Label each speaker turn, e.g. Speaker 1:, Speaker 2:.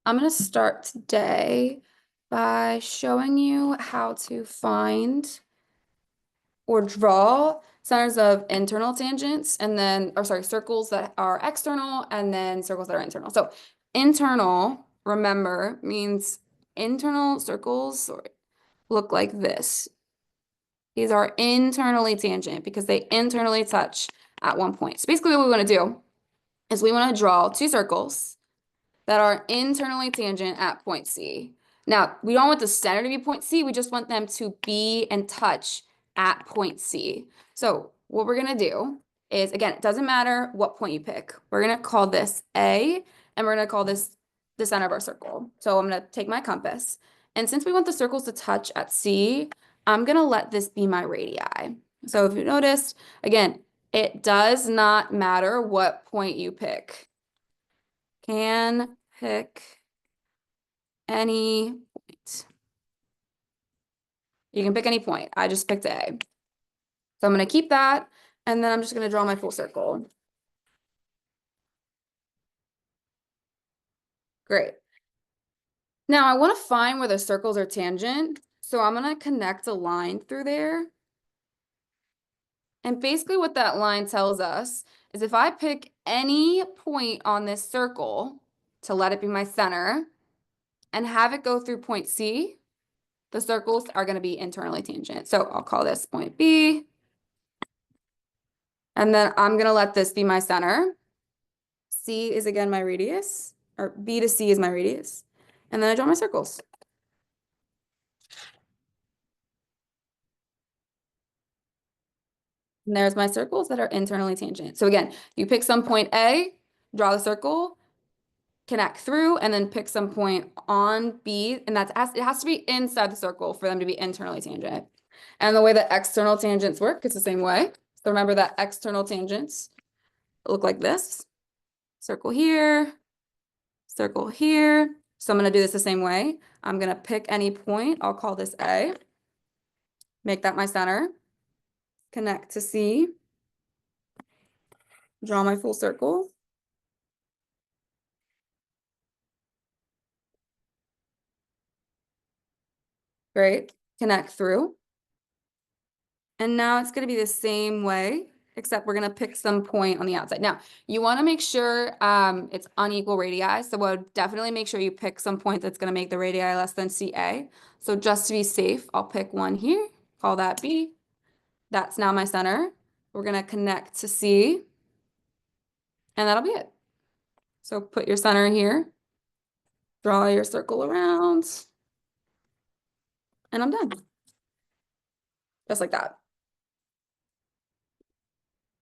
Speaker 1: I'm going to start today by showing you how to find or draw centers of internal tangents and then, or sorry, circles that are external and then circles that are internal. So internal, remember, means internal circles look like this. These are internally tangent because they internally touch at one point. So basically what we want to do is we want to draw two circles that are internally tangent at point C. Now, we don't want the center to be point C, we just want them to be and touch at point C. So what we're gonna do is, again, it doesn't matter what point you pick. We're gonna call this A, and we're gonna call this the center of our circle. So I'm gonna take my compass, and since we want the circles to touch at C, I'm gonna let this be my radii. So if you noticed, again, it does not matter what point you pick. Can pick any point. You can pick any point. I just picked A. So I'm going to keep that, and then I'm just going to draw my full circle. Great. Now I want to find where the circles are tangent, so I'm going to connect a line through there. And basically what that line tells us is if I pick any point on this circle to let it be my center and have it go through point C, the circles are going to be internally tangent. So I'll call this point B. And then I'm going to let this be my center. C is again my radius, or B to C is my radius. And then I draw my circles. And there's my circles that are internally tangent. So again, you pick some point A, draw the circle, connect through, and then pick some point on B, and it has to be inside the circle for them to be internally tangent. And the way that external tangents work, it's the same way. So remember that external tangents look like this. Circle here, circle here. So I'm going to do this the same way. I'm going to pick any point. I'll call this A. Make that my center. Connect to C. Draw my full circle. Great. Connect through. And now it's going to be the same way, except we're going to pick some point on the outside. Now, you want to make sure it's unequal radii. So we'll definitely make sure you pick some point that's going to make the radii less than CA. So just to be safe, I'll pick one here. Call that B. That's now my center. We're going to connect to C. And that'll be it. So put your center here. Draw your circle around. And I'm done. Just like that.